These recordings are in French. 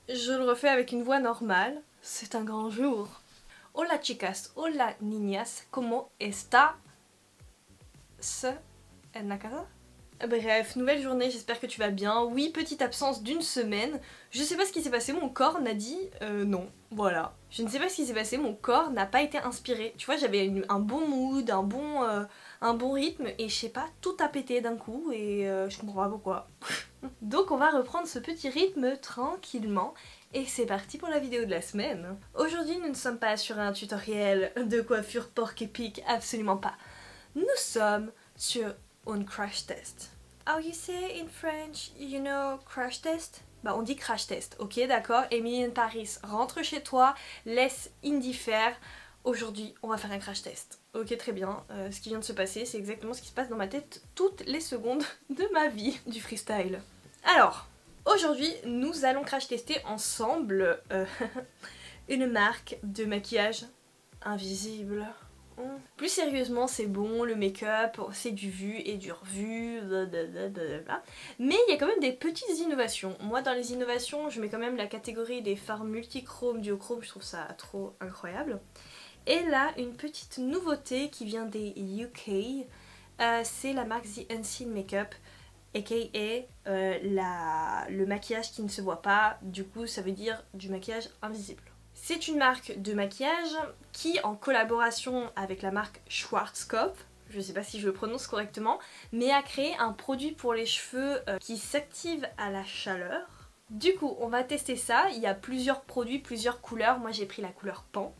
je le refais avec une voix normale. C'est un grand jour. Hola chicas, hola niñas, ¿cómo está en la casa? Bref, nouvelle journée, j'espère que tu vas bien. Oui, petite absence d'une semaine. Je sais pas ce qui s'est passé, mon corps n'a dit non. Voilà. Je ne sais pas ce qui s'est passé, mon corps n'a pas été inspiré. Tu vois, j'avais un bon mood, un bon rythme, et je sais pas, tout a pété d'un coup, et je comprends pas pourquoi. Donc on va reprendre ce petit rythme tranquillement. Et c'est parti pour la vidéo de la semaine. Aujourd'hui, nous ne sommes pas sur un tutoriel de coiffure porc épique, absolument pas. Nous sommes sur un crash test. How you say in French, you know, crash test? Bah on dit crash test, ok d'accord. Emily in Paris, rentre chez toi, laisse Indy faire. Aujourd'hui, on va faire un crash test. Ok, très bien. Ce qui vient de se passer, c'est exactement ce qui se passe dans ma tête toutes les secondes de ma vie du freestyle. Alors, aujourd'hui, nous allons crash tester ensemble une marque de maquillage invisible. Plus sérieusement, c'est bon, le make-up, c'est du vu et du revu, blablabla. Mais il y a quand même des petites innovations. Moi, dans les innovations, je mets quand même la catégorie des fards multichrome, duochrome, je trouve ça trop incroyable. Et là, une petite nouveauté qui vient des UK, c'est la marque The Unseen Makeup, aka le maquillage qui ne se voit pas, du coup ça veut dire du maquillage invisible. C'est une marque de maquillage qui, en collaboration avec la marque Schwarzkopf, je sais pas si je le prononce correctement, mais a créé un produit pour les cheveux qui s'active à la chaleur. Du coup, on va tester ça, il y a plusieurs produits, plusieurs couleurs, moi j'ai pris la couleur pan,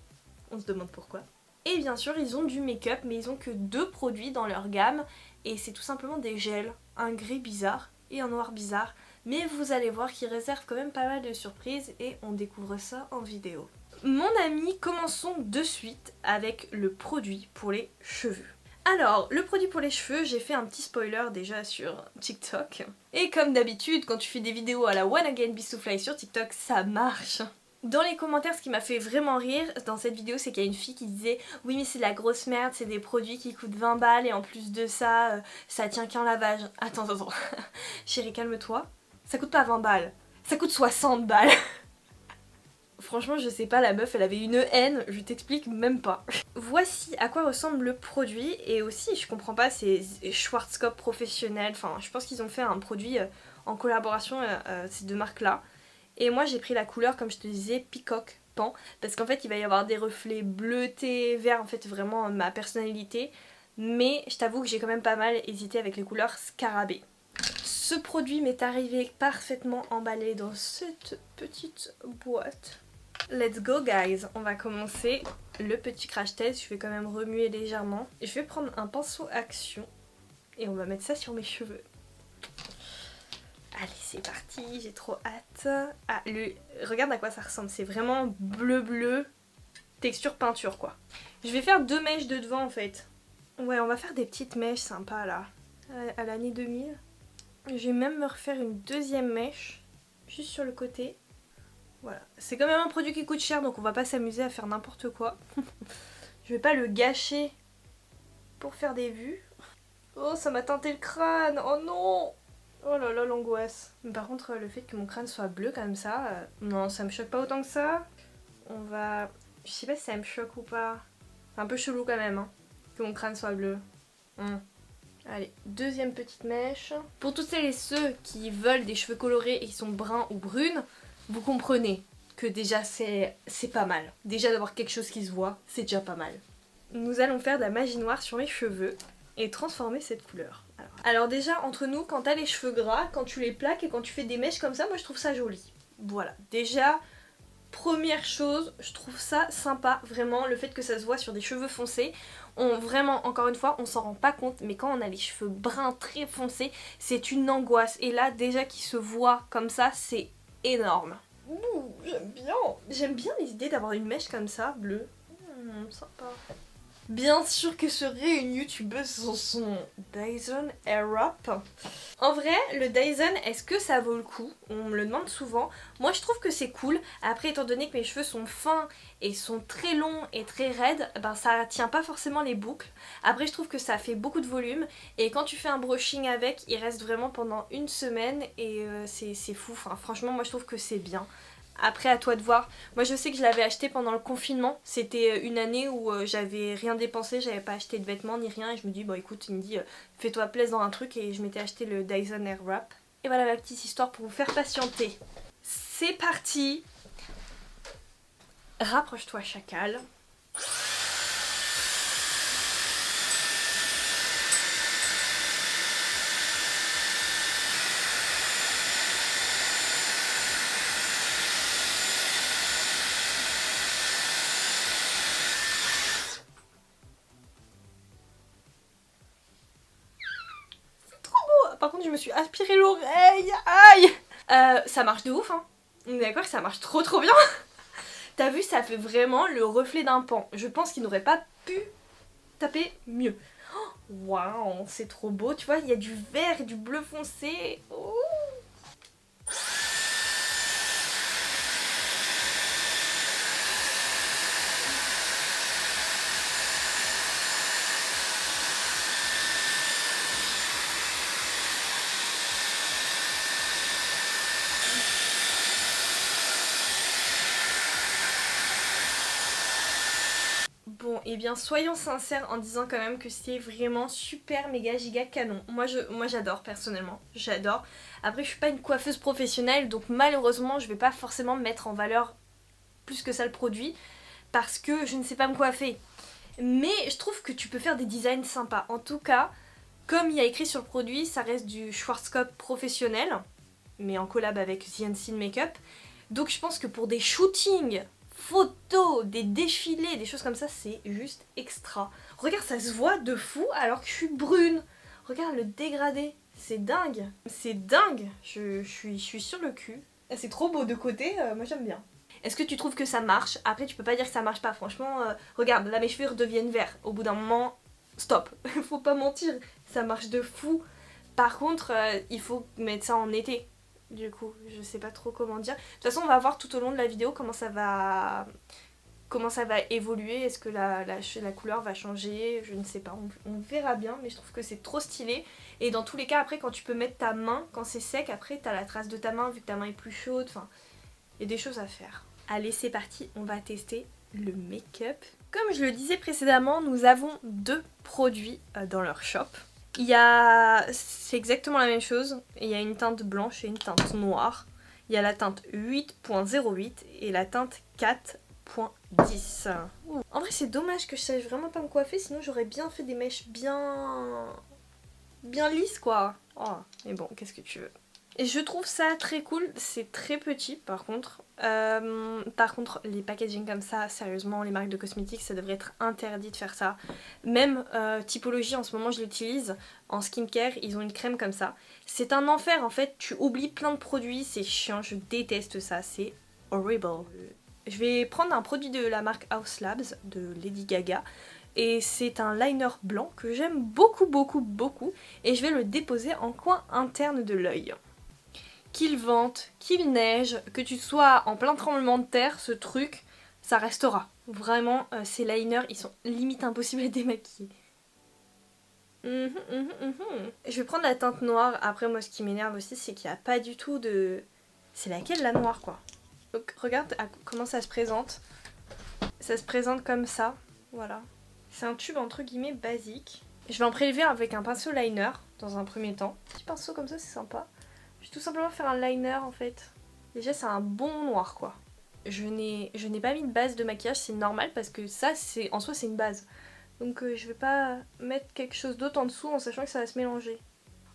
on se demande pourquoi. Et bien sûr, ils ont du make-up, mais ils ont que 2 produits dans leur gamme, et c'est tout simplement des gels, un gris bizarre et un noir bizarre. Mais vous allez voir qu'ils réservent quand même pas mal de surprises et on découvre ça en vidéo. Mon ami, commençons de suite avec le produit pour les cheveux. Alors, le produit pour les cheveux, j'ai fait un petit spoiler déjà sur TikTok. Et comme d'habitude, quand tu fais des vidéos à la One Again Beast to Fly sur TikTok, ça marche. Dans les commentaires, ce qui m'a fait vraiment rire dans cette vidéo, c'est qu'il y a une fille qui disait « Oui mais c'est de la grosse merde, c'est des produits qui coûtent 20 balles et en plus de ça, ça tient qu'un lavage. » Attends, chérie, calme-toi. Ça coûte pas 20 balles, ça coûte 60 balles. Franchement, je sais pas, la meuf, elle avait une haine, je t'explique même pas. Voici à quoi ressemble le produit, et aussi, je comprends pas, c'est Schwarzkopf professionnel, enfin, je pense qu'ils ont fait un produit en collaboration, ces deux marques-là. Et moi, j'ai pris la couleur, comme je te disais, Peacock Pan, parce qu'en fait, il va y avoir des reflets bleutés, verts, en fait, vraiment ma personnalité. Mais je t'avoue que j'ai quand même pas mal hésité avec les couleurs Scarabée. Ce produit m'est arrivé parfaitement emballé dans cette petite boîte. Let's go guys, on va commencer le petit crash test, je vais quand même remuer légèrement. Je vais prendre un pinceau Action et on va mettre ça sur mes cheveux. Allez c'est parti, j'ai trop hâte. Ah, regarde à quoi ça ressemble, c'est vraiment bleu, texture peinture quoi. Je vais faire 2 mèches de devant en fait. Ouais, on va faire des petites mèches sympas là, à l'année 2000. Je vais même me refaire une deuxième mèche, juste sur le côté. Voilà, c'est quand même un produit qui coûte cher, donc on va pas s'amuser à faire n'importe quoi. Je vais pas le gâcher pour faire des vues. Oh, ça m'a teinté le crâne, oh non! Oh là là, l'angoisse. Par contre, le fait que mon crâne soit bleu comme ça, non, ça me choque pas autant que ça. On va... Je sais pas si ça me choque ou pas. C'est un peu chelou quand même, hein, que mon crâne soit bleu. Allez, deuxième petite mèche. Pour toutes celles et ceux qui veulent des cheveux colorés et qui sont bruns ou brunes, vous comprenez que déjà c'est pas mal. Déjà d'avoir quelque chose qui se voit, c'est déjà pas mal. Nous allons faire de la magie noire sur mes cheveux et transformer cette couleur. Alors déjà, entre nous, quand t'as les cheveux gras, quand tu les plaques et quand tu fais des mèches comme ça, moi je trouve ça joli. Voilà, déjà... Première chose, je trouve ça sympa, vraiment, le fait que ça se voit sur des cheveux foncés. Vraiment, encore une fois, on s'en rend pas compte, mais quand on a les cheveux bruns très foncés, c'est une angoisse. Et là, déjà qu'ils se voient comme ça, c'est énorme. Ouh, j'aime bien. J'aime bien les idées d'avoir une mèche comme ça, bleue. Sympa. Bien sûr que je serai une youtubeuse sur son Dyson Airwrap. En vrai, le Dyson, est-ce que ça vaut le coup? On me le demande souvent. Moi, je trouve que c'est cool. Après, étant donné que mes cheveux sont fins et sont très longs et très raides, ben ça tient pas forcément les boucles. Après, je trouve que ça fait beaucoup de volume. Et quand tu fais un brushing avec, il reste vraiment pendant une semaine et c'est fou. Enfin, franchement, moi, je trouve que c'est bien. Après à toi de voir. Moi je sais que je l'avais acheté pendant le confinement. C'était une année où j'avais rien dépensé, j'avais pas acheté de vêtements ni rien. Et je me dis bon écoute, il me dit fais-toi plaisir dans un truc et je m'étais acheté le Dyson Airwrap. Et voilà ma petite histoire pour vous faire patienter. C'est parti. Rapproche-toi chacal. Par contre je me suis aspiré l'oreille. Aïe. Ça marche de ouf hein. On est d'accord que ça marche trop bien. T'as vu, ça fait vraiment le reflet d'un pan. Je pense qu'il n'aurait pas pu taper mieux. Waouh, c'est trop beau. Tu vois, il y a du vert et du bleu foncé. Oh. Bon, et bien soyons sincères en disant quand même que c'est vraiment super méga giga canon. Moi j'adore personnellement, j'adore. Après je suis pas une coiffeuse professionnelle donc malheureusement je vais pas forcément mettre en valeur plus que ça le produit parce que je ne sais pas me coiffer. Mais je trouve que tu peux faire des designs sympas. En tout cas, comme il y a écrit sur le produit, ça reste du Schwarzkopf professionnel, mais en collab avec The Unseen Makeup. Donc je pense que pour des shootings photos, des défilés, des choses comme ça, c'est juste extra. Regarde, ça se voit de fou alors que je suis brune. Regarde le dégradé, c'est dingue. C'est dingue, je suis sur le cul. C'est trop beau de côté, moi j'aime bien. Est-ce que tu trouves que ça marche? Après tu peux pas dire que ça marche pas, franchement, regarde, là mes cheveux redeviennent verts. Au bout d'un moment, stop, faut pas mentir, ça marche de fou. Par contre, il faut mettre ça en été. Du coup, je sais pas trop comment dire. De toute façon, on va voir tout au long de la vidéo comment ça va évoluer. Est-ce que la couleur va changer? Je ne sais pas, on verra bien. Mais je trouve que c'est trop stylé. Et dans tous les cas, après, quand tu peux mettre ta main, quand c'est sec, après, t'as la trace de ta main vu que ta main est plus chaude. Enfin, il y a des choses à faire. Allez, c'est parti, on va tester le make-up. Comme je le disais précédemment, nous avons deux produits dans leur shop. C'est exactement la même chose, il y a une teinte blanche et une teinte noire. Il y a la teinte 8.08 et la teinte 4.10. En vrai c'est dommage que je sache vraiment pas me coiffer, sinon j'aurais bien fait des mèches bien lisses quoi. Oh, mais bon, qu'est-ce que tu veux. Et je trouve ça très cool, c'est très petit par contre. Les packaging comme ça, sérieusement, les marques de cosmétiques, ça devrait être interdit de faire ça. Même Typologie, en ce moment je l'utilise en skincare, ils ont une crème comme ça. C'est un enfer en fait, tu oublies plein de produits, c'est chiant, je déteste ça, c'est horrible. Je vais prendre un produit de la marque House Labs de Lady Gaga. Et c'est un liner blanc que j'aime beaucoup. Et je vais le déposer en coin interne de l'œil. Qu'il vente, qu'il neige, que tu sois en plein tremblement de terre, ce truc, ça restera. Vraiment, ces liners, ils sont limite impossibles à démaquiller. Je vais prendre la teinte noire. Après, moi, ce qui m'énerve aussi, c'est qu'il n'y a pas du tout de... C'est laquelle, la noire, quoi. Donc, regarde comment ça se présente. Ça se présente comme ça, voilà. C'est un tube, entre guillemets, basique. Je vais en prélever avec un pinceau liner, dans un premier temps. Petit pinceau comme ça, c'est sympa. Je vais tout simplement faire un liner en fait. Déjà c'est un bon noir quoi. Je n'ai pas mis de base de maquillage, c'est normal parce que ça en soi c'est une base. Donc je vais pas mettre quelque chose d'autre en dessous en sachant que ça va se mélanger.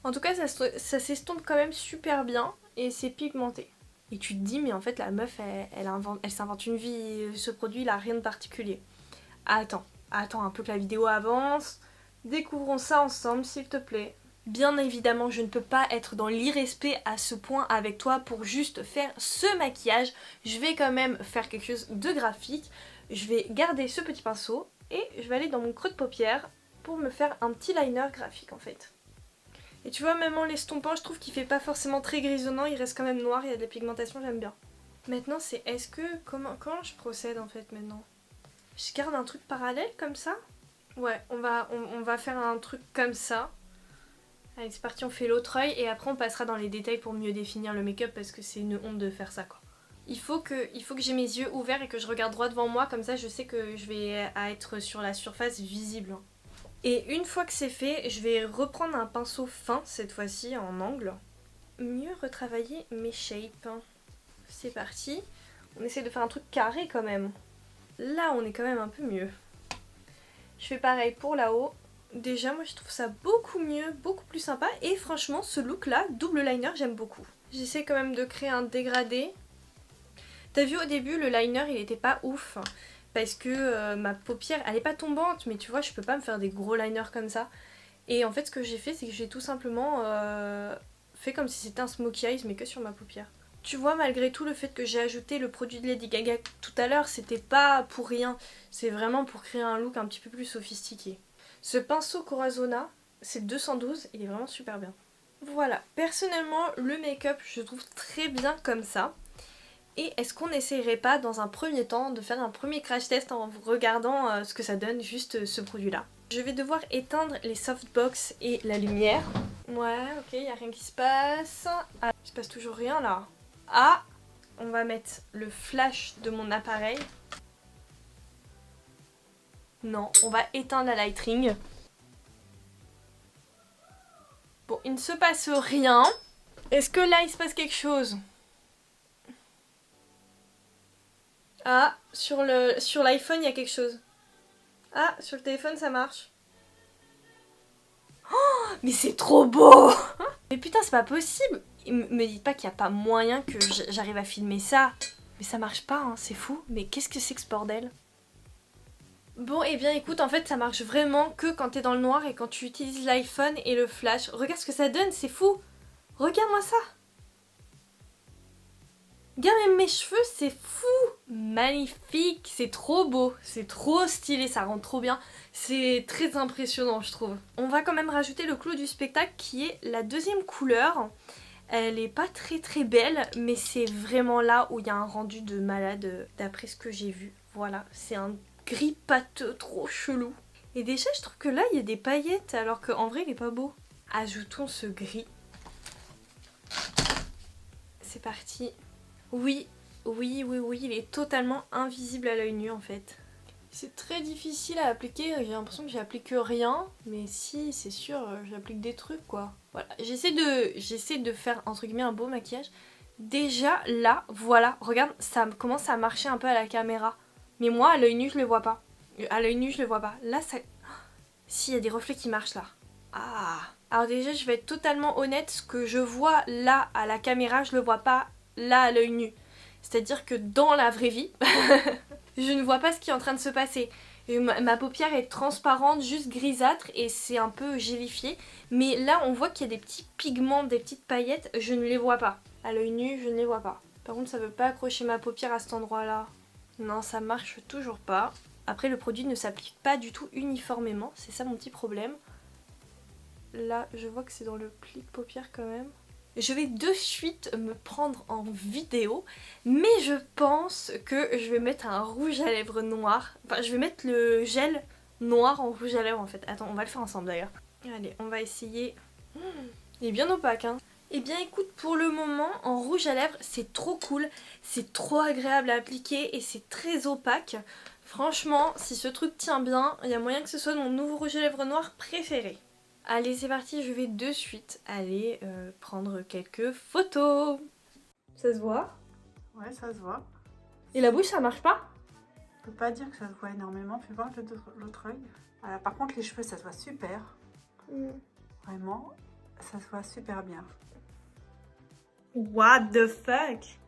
En tout cas ça s'estompe quand même super bien et c'est pigmenté. Et tu te dis mais en fait la meuf elle s'invente une vie, ce produit il a rien de particulier. Attends un peu que la vidéo avance. Découvrons ça ensemble s'il te plaît. Bien évidemment, je ne peux pas être dans l'irrespect à ce point avec toi pour juste faire ce maquillage. Je vais quand même faire quelque chose de graphique. Je vais garder ce petit pinceau et je vais aller dans mon creux de paupière pour me faire un petit liner graphique en fait. Et tu vois, même en l'estompant, je trouve qu'il fait pas forcément très grisonnant, il reste quand même noir, il y a de la pigmentation, j'aime bien. Maintenant, c'est comment je procède en fait maintenant? Je garde un truc parallèle comme ça? Ouais, on va faire un truc comme ça. Allez c'est parti, on fait l'autre œil et après on passera dans les détails pour mieux définir le make-up parce que c'est une honte de faire ça quoi. Il faut que j'ai mes yeux ouverts et que je regarde droit devant moi, comme ça je sais que je vais être sur la surface visible. Et une fois que c'est fait, je vais reprendre un pinceau fin, cette fois-ci en angle. Mieux retravailler mes shapes. C'est parti. On essaie de faire un truc carré quand même. Là on est quand même un peu mieux. Je fais pareil pour là-haut. Déjà moi je trouve ça beaucoup mieux, beaucoup plus sympa. Et franchement ce look là, double liner, j'aime beaucoup. J'essaie quand même de créer un dégradé. T'as vu au début le liner il était pas ouf. Parce que ma paupière elle est pas tombante. Mais tu vois je peux pas me faire des gros liners comme ça. Et en fait ce que j'ai fait c'est que j'ai tout simplement fait comme si c'était un smokey eyes mais que sur ma paupière. Tu vois, malgré tout, le fait que j'ai ajouté le produit de Lady Gaga tout à l'heure, c'était pas pour rien. C'est vraiment pour créer un look un petit peu plus sophistiqué. Ce pinceau Corazona, c'est 212, il est vraiment super bien. Voilà, personnellement, le make-up, je trouve très bien comme ça. Et est-ce qu'on n'essayerait pas, dans un premier temps, de faire un premier crash test en regardant ce que ça donne, juste ce produit-là. Je vais devoir éteindre les softbox et la lumière. Ouais, ok, il n'y a rien qui se passe. Ah, il se passe toujours rien là. Ah, on va mettre le flash de mon appareil. Non, on va éteindre la light ring. Bon, il ne se passe rien. Est-ce que là, il se passe quelque chose? Ah, sur l'iPhone, il y a quelque chose. Ah, sur le téléphone, ça marche. Oh, mais c'est trop beau! Mais putain, c'est pas possible! Me dites pas qu'il n'y a pas moyen que j'arrive à filmer ça. Mais ça marche pas, hein, c'est fou. Mais qu'est-ce que c'est que ce bordel? Bon, et bien écoute, en fait ça marche vraiment que quand t'es dans le noir et quand tu utilises l'iPhone et le flash. Regarde ce que ça donne, c'est fou! Regarde-moi ça! Regarde même mes cheveux, c'est fou! Magnifique! C'est trop beau, c'est trop stylé, ça rend trop bien. C'est très impressionnant, je trouve. On va quand même rajouter le clou du spectacle qui est la deuxième couleur. Elle est pas très belle, mais c'est vraiment là où il y a un rendu de malade d'après ce que j'ai vu. Voilà, c'est un gris pâteux trop chelou. Et déjà, je trouve que là, il y a des paillettes alors qu'en vrai, il est pas beau. Ajoutons ce gris. C'est parti. Oui, il est totalement invisible à l'œil nu en fait. C'est très difficile à appliquer, j'ai l'impression que j'applique rien, mais si, c'est sûr, j'applique des trucs quoi. Voilà, j'essaie de faire entre guillemets un beau maquillage. Déjà là, voilà, regarde, ça commence à marcher un peu à la caméra. Mais moi, à l'œil nu, je le vois pas. À l'œil nu, je le vois pas. Là, ça... Si, il y a des reflets qui marchent là. Ah. Alors déjà, je vais être totalement honnête, ce que je vois là à la caméra, je le vois pas là à l'œil nu. C'est-à-dire que dans la vraie vie... je ne vois pas ce qui est en train de se passer. Ma paupière est transparente, juste grisâtre et c'est un peu gélifié. Mais là, on voit qu'il y a des petits pigments, des petites paillettes. Je ne les vois pas. À l'œil nu, je ne les vois pas. Par contre, ça ne veut pas accrocher ma paupière à cet endroit-là. Non, ça marche toujours pas. Après, le produit ne s'applique pas du tout uniformément. C'est ça mon petit problème. Là, je vois que c'est dans le pli de paupière quand même. Je vais de suite me prendre en vidéo, mais je pense que je vais mettre un rouge à lèvres noir. Enfin, je vais mettre le gel noir en rouge à lèvres en fait. Attends, on va le faire ensemble d'ailleurs. Allez, on va essayer. Il est bien opaque, hein. Eh bien écoute, pour le moment, en rouge à lèvres, c'est trop cool. C'est trop agréable à appliquer et c'est très opaque. Franchement, si ce truc tient bien, il y a moyen que ce soit mon nouveau rouge à lèvres noir préféré. Allez, c'est parti, je vais de suite aller prendre quelques photos. Ça se voit? Ouais, ça se voit. Et la bouche, ça marche pas? Je peux pas dire que ça se voit énormément. Fais voir l'autre œil. Par contre, les cheveux, ça se voit super. Vraiment, ça se voit super bien. What the fuck?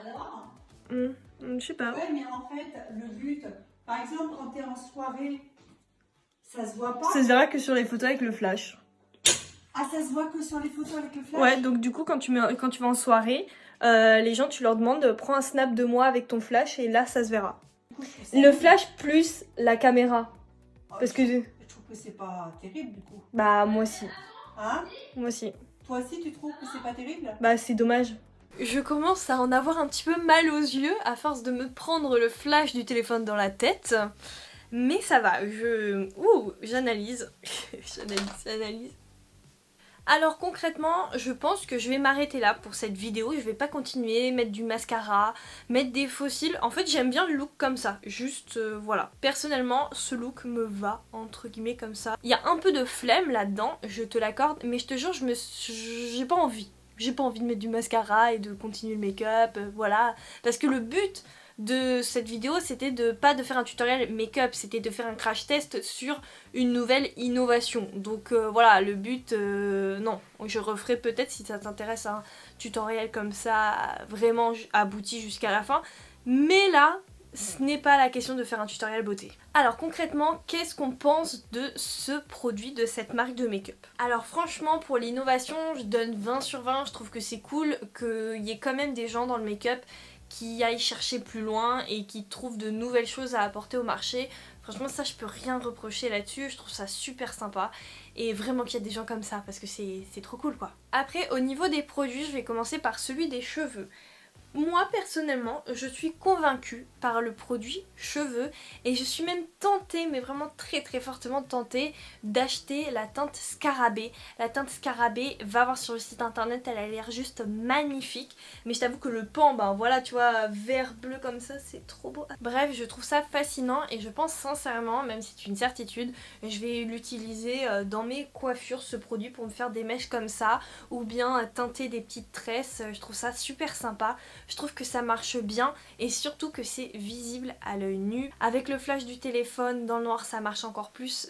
Alors? Je sais pas. Ouais, mais en fait, le but, par exemple, quand tu es en soirée, ça se voit pas. Ça se verra que sur les photos avec le flash. Ah, ça se voit que sur les photos avec le flash? Ouais, donc du coup, quand tu vas en soirée, les gens, tu leur demandes, prends un snap de moi avec ton flash et là, ça se verra. Le flash plus la caméra. Parce que... Je trouve que c'est pas terrible, du coup. Bah, moi aussi. Hein? Moi aussi. Toi aussi, tu trouves que c'est pas terrible? Bah, c'est dommage. Je commence à en avoir un petit peu mal aux yeux à force de me prendre le flash du téléphone dans la tête. Mais ça va, j'analyse. J'analyse. Alors concrètement, je pense que je vais m'arrêter là pour cette vidéo. Je vais pas continuer, mettre du mascara, mettre des faux cils. En fait, j'aime bien le look comme ça. Juste, voilà. Personnellement, ce look me va, entre guillemets, comme ça. Il y a un peu de flemme là-dedans, je te l'accorde. Mais je te jure, j'ai pas envie. J'ai pas envie de mettre du mascara et de continuer le make-up, voilà. Parce que le but de cette vidéo, c'était pas de faire un tutoriel make-up, c'était de faire un crash test sur une nouvelle innovation. Donc voilà, le but, non, je referai peut-être si ça t'intéresse un tutoriel comme ça, vraiment abouti jusqu'à la fin. Mais là, ce n'est pas la question de faire un tutoriel beauté. Alors concrètement, qu'est-ce qu'on pense de ce produit, de cette marque de make-up? Alors franchement, pour l'innovation, je donne 20 sur 20, je trouve que c'est cool qu'il y ait quand même des gens dans le make-up qui aillent chercher plus loin et qui trouvent de nouvelles choses à apporter au marché. Franchement ça je peux rien reprocher là-dessus, je trouve ça super sympa et vraiment qu'il y a des gens comme ça parce que c'est trop cool quoi. Après au niveau des produits, je vais commencer par celui des cheveux. Moi personnellement, je suis convaincue par le produit cheveux et je suis même tentée, mais vraiment très très fortement tentée d'acheter la teinte Scarabée. La teinte Scarabée, va voir sur le site internet, elle a l'air juste magnifique. Mais je t'avoue que le pan, ben voilà, tu vois, vert bleu comme ça, c'est trop beau. Bref, je trouve ça fascinant et je pense sincèrement, même si c'est une certitude, je vais l'utiliser dans mes coiffures, ce produit, pour me faire des mèches comme ça ou bien teinter des petites tresses. Je trouve ça super sympa. Je trouve que ça marche bien et surtout que c'est visible à l'œil nu. Avec le flash du téléphone dans le noir, ça marche encore plus.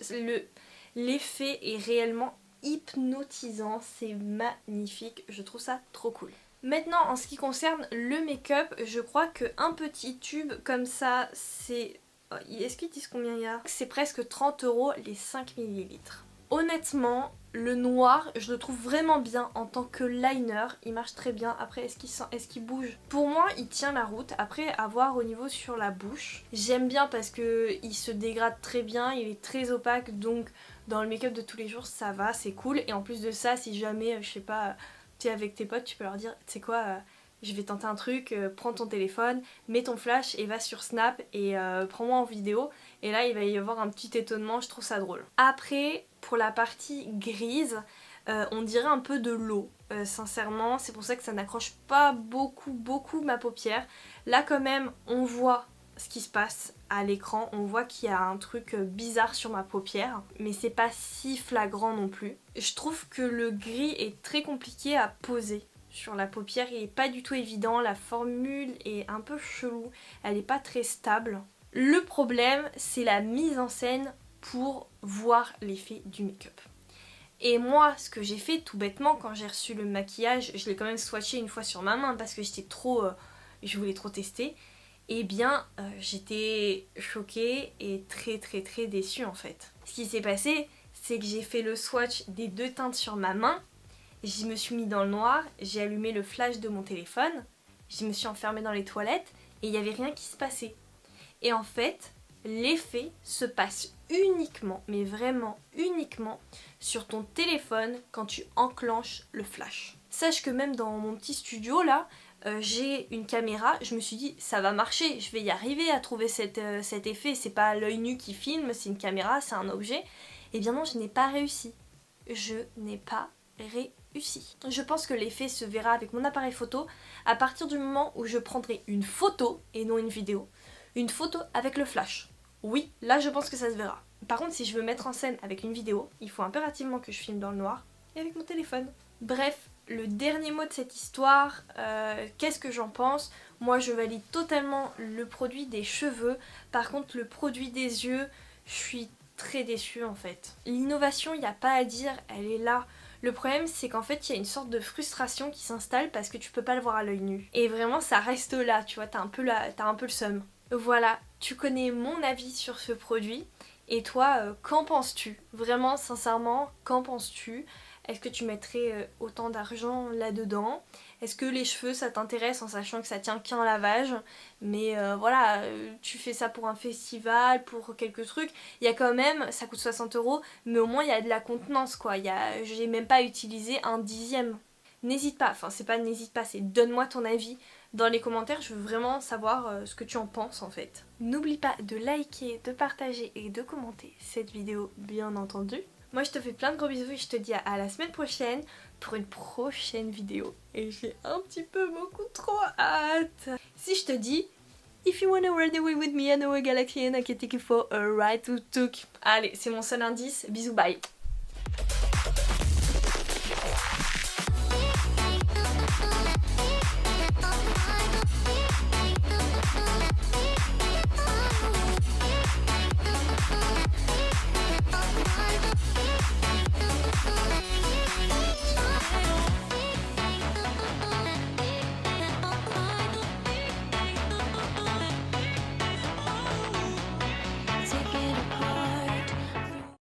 L'effet est réellement hypnotisant, c'est magnifique, je trouve ça trop cool. Maintenant en ce qui concerne le make-up, je crois qu'un petit tube comme ça, c'est... Est-ce qu'ils disent combien il y a? C'est presque 30 € les 5 ml. Honnêtement, le noir, je le trouve vraiment bien en tant que liner, il marche très bien. Après, est-ce qu'il bouge? Pour moi, il tient la route. Après, à voir au niveau sur la bouche. J'aime bien parce que il se dégrade très bien, il est très opaque, donc dans le make-up de tous les jours, ça va, c'est cool. Et en plus de ça, si jamais, je sais pas, tu es avec tes potes, tu peux leur dire, tu sais quoi, je vais tenter un truc, prends ton téléphone, mets ton flash et va sur Snap et prends-moi en vidéo. Et là, il va y avoir un petit étonnement, je trouve ça drôle. Après, pour la partie grise, on dirait un peu de l'eau, sincèrement. C'est pour ça que ça n'accroche pas beaucoup ma paupière. Là, quand même, on voit ce qui se passe à l'écran. On voit qu'il y a un truc bizarre sur ma paupière, mais c'est pas si flagrant non plus. Je trouve que le gris est très compliqué à poser sur la paupière, il est pas du tout évident, la formule est un peu chelou, elle est pas très stable. Le problème, c'est la mise en scène pour voir l'effet du make-up. Et moi, ce que j'ai fait tout bêtement quand j'ai reçu le maquillage, je l'ai quand même swatché une fois sur ma main parce que j'étais trop... je voulais trop tester. Et bien, j'étais choquée et très déçue en fait. Ce qui s'est passé, c'est que j'ai fait le swatch des deux teintes sur ma main. Je me suis mis dans le noir, j'ai allumé le flash de mon téléphone, je me suis enfermée dans les toilettes et il n'y avait rien qui se passait. Et en fait, l'effet se passe uniquement, mais vraiment uniquement, sur ton téléphone quand tu enclenches le flash. Sache que même dans mon petit studio là, j'ai une caméra, je me suis dit ça va marcher, je vais y arriver à trouver cet effet, c'est pas l'œil nu qui filme, c'est une caméra, c'est un objet. Et bien non, je n'ai pas réussi. Je n'ai pas réussi. Je pense que l'effet se verra avec mon appareil photo à partir du moment où je prendrai une photo et non une vidéo. Une photo avec le flash. Oui, là je pense que ça se verra. Par contre, si je veux mettre en scène avec une vidéo, il faut impérativement que je filme dans le noir et avec mon téléphone. Bref, le dernier mot de cette histoire, qu'est-ce que j'en pense? Moi je valide totalement le produit des cheveux. Par contre, le produit des yeux, je suis très déçue en fait. L'innovation, il n'y a pas à dire, elle est là. Le problème, c'est qu'en fait, il y a une sorte de frustration qui s'installe parce que tu peux pas le voir à l'œil nu. Et vraiment, ça reste là, tu vois, t'as un peu le seum. Voilà, tu connais mon avis sur ce produit. Et toi, qu'en penses-tu? Vraiment, sincèrement, qu'en penses-tu? Est-ce que tu mettrais autant d'argent là-dedans? Est-ce que les cheveux ça t'intéresse en sachant que ça tient qu'un lavage? Mais voilà, tu fais ça pour un festival, pour quelques trucs. Il y a quand même, ça coûte 60 €, mais au moins il y a de la contenance quoi. J'ai même pas utilisé un dixième. N'hésite pas, enfin c'est pas n'hésite pas, c'est donne-moi ton avis dans les commentaires, je veux vraiment savoir ce que tu en penses en fait. N'oublie pas de liker, de partager et de commenter cette vidéo bien entendu. Moi je te fais plein de gros bisous et je te dis à la semaine prochaine pour une prochaine vidéo. Et j'ai un petit peu beaucoup trop hâte. Si je te dis If you wanna ride away with me, I know a galaxy and I can take you for a ride to took. Allez, c'est mon seul indice. Bisous, bye.